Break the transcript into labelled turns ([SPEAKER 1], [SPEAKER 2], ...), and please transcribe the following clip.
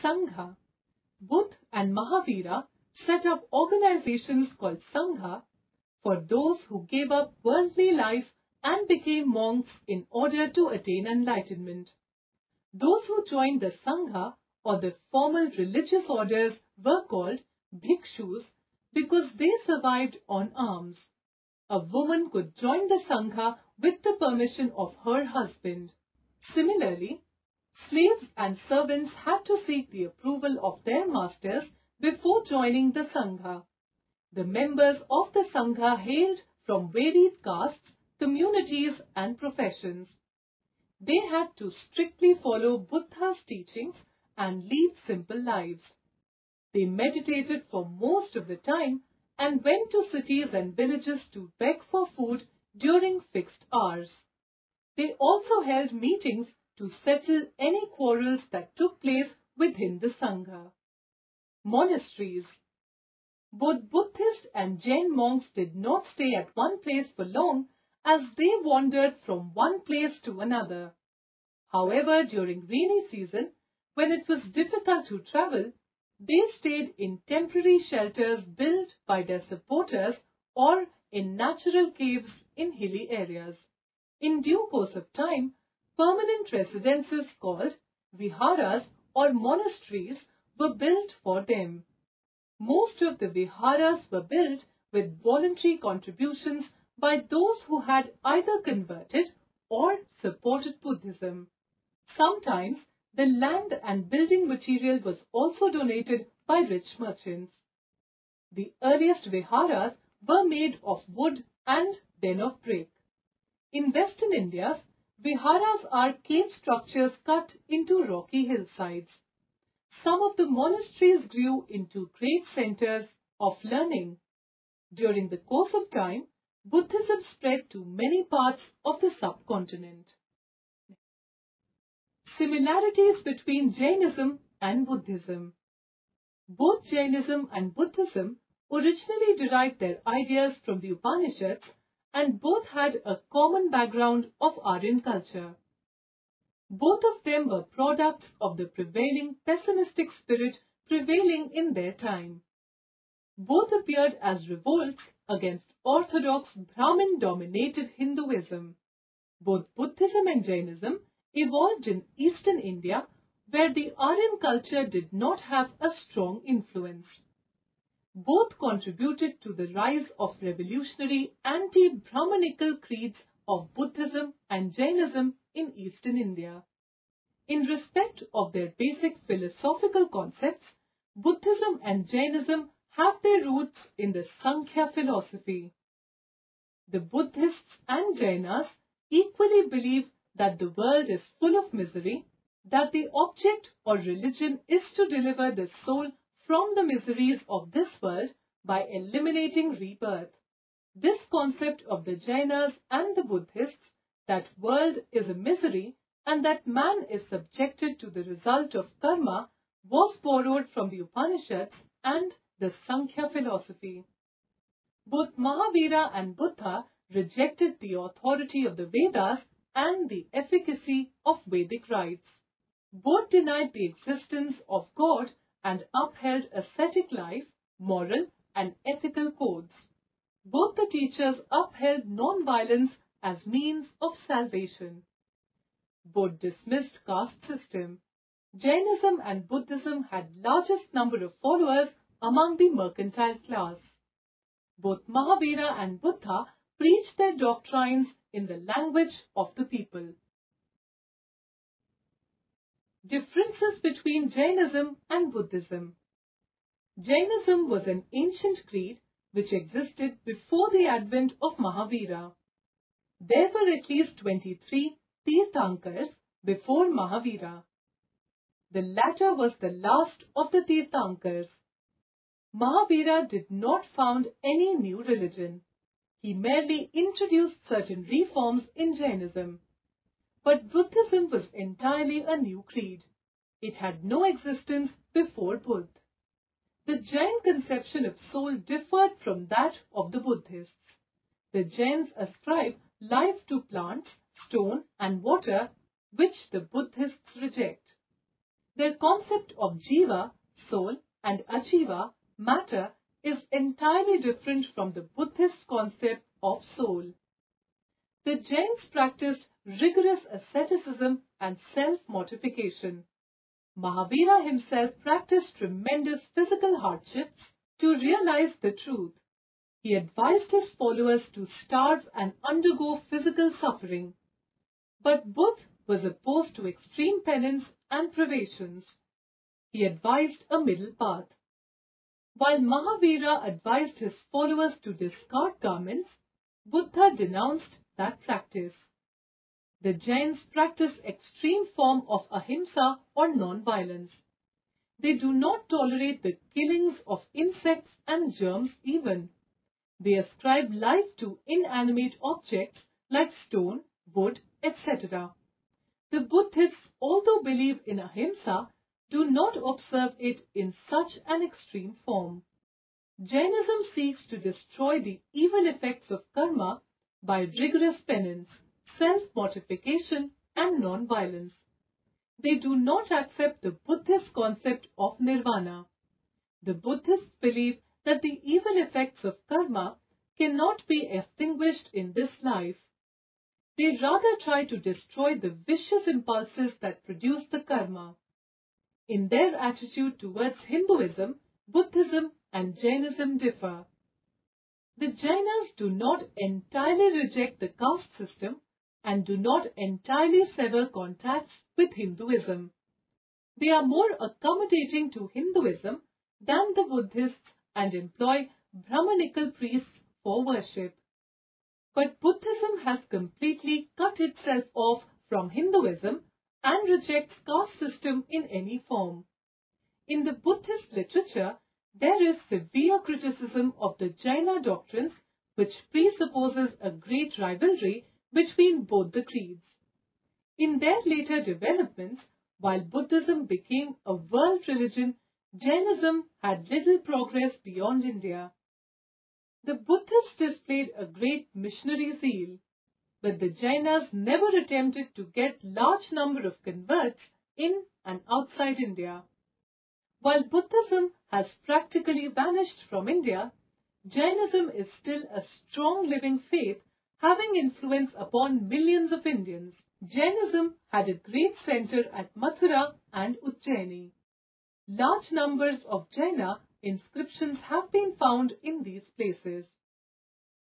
[SPEAKER 1] Sangha. Buddha and Mahavira set up organizations called Sangha for those who gave up worldly life and became monks in order to attain enlightenment. Those who joined the Sangha or the formal religious orders were called bhikshus because they survived on alms. A woman could join the Sangha with the permission of her husband. Similarly, slaves and servants had to seek the approval of their masters before joining the Sangha. The members of the Sangha hailed from varied castes, communities and professions. They had to strictly follow Buddha's teachings and lead simple lives. They meditated for most of the time and went to cities and villages to beg for food during fixed hours. They also held meetings to settle any quarrels that took place within the Sangha. Monasteries. Both Buddhist and Jain monks did not stay at one place for long as they wandered from one place to another. However, during rainy season, when it was difficult to travel, they stayed in temporary shelters built by their supporters or in natural caves in hilly areas. In due course of time, permanent residences called viharas or monasteries were built for them. Most of the viharas were built with voluntary contributions by those who had either converted or supported Buddhism. Sometimes the land and building material was also donated by rich merchants. The earliest viharas were made of wood and then of brick. In Western India, viharas are cave structures cut into rocky hillsides. Some of the monasteries grew into great centers of learning. During the course of time, Buddhism spread to many parts of the subcontinent. Similarities between Jainism and Buddhism. Both Jainism and Buddhism originally derived their ideas from the Upanishads and both had a common background of Aryan culture. Both of them were products of the prevailing pessimistic spirit prevailing in their time. Both appeared as revolts against orthodox Brahmin-dominated Hinduism. Both Buddhism and Jainism evolved in Eastern India, where the Aryan culture did not have a strong influence. Both contributed to the rise of revolutionary anti-brahmanical creeds of Buddhism and Jainism in Eastern India. In respect of their basic philosophical concepts, Buddhism and Jainism have their roots in the Sankhya philosophy. The Buddhists and Jainas equally believe that the world is full of misery, that the object or religion is to deliver the soul from the miseries of this world by eliminating rebirth. This concept of the Jainas and the Buddhists, that world is a misery and that man is subjected to the result of karma, was borrowed from the Upanishads and the Sankhya philosophy. Both Mahavira and Buddha rejected the authority of the Vedas and the efficacy of Vedic rites. Both denied the existence of God and upheld ascetic life, moral and ethical codes. Both the teachers upheld non-violence as means of salvation. Both dismissed caste system. Jainism and Buddhism had largest number of followers among the mercantile class. Both Mahavira and Buddha preached their doctrines in the language of the people. Differences between Jainism and Buddhism. Jainism was an ancient creed which existed before the advent of Mahavira. There were at least 23 Tirthankars before Mahavira. The latter was the last of the Tirthankars. Mahavira did not found any new religion. He merely introduced certain reforms in Jainism. But Buddhism was entirely a new creed. It had no existence before Buddha. The Jain conception of soul differed from that of the Buddhists. The Jains ascribe life to plants, stone and water, which the Buddhists reject. Their concept of jiva, soul, and ajiva, matter, is entirely different from the Buddhist concept of soul. The Jains practiced rigorous asceticism and self-mortification. Mahavira himself practiced tremendous physical hardships to realize the truth. He advised his followers to starve and undergo physical suffering. But Buddha was opposed to extreme penance and privations. He advised a middle path. While Mahavira advised his followers to discard garments, Buddha denounced that practice. The Jains practice extreme form of ahimsa or non-violence. They do not tolerate the killings of insects and germs even. They ascribe life to inanimate objects like stone, wood, etc. The Buddhists, although believe in ahimsa, do not observe it in such an extreme form. Jainism seeks to destroy the evil effects of karma by rigorous penance, self-mortification and non-violence. They do not accept the Buddhist concept of nirvana. The Buddhists believe that the evil effects of karma cannot be extinguished in this life. They rather try to destroy the vicious impulses that produce the karma. In their attitude towards Hinduism, Buddhism and Jainism differ. The Jainas do not entirely reject the caste system and do not entirely sever contacts with Hinduism. They are more accommodating to Hinduism than the Buddhists and employ Brahmanical priests for worship. But Buddhism has completely cut itself off from Hinduism and rejects caste system in any form. In the Buddhist literature, there is severe criticism of the Jaina doctrines which presupposes a great rivalry between both the creeds. In their later developments, while Buddhism became a world religion, Jainism had little progress beyond India. The Buddhists displayed a great missionary zeal, but the Jainas never attempted to get large number of converts in and outside India. While Buddhism has practically vanished from India, Jainism is still a strong living faith having influence upon millions of Indians. Jainism had a great center at Mathura and Ujjaini. Large numbers of Jaina inscriptions have been found in these places.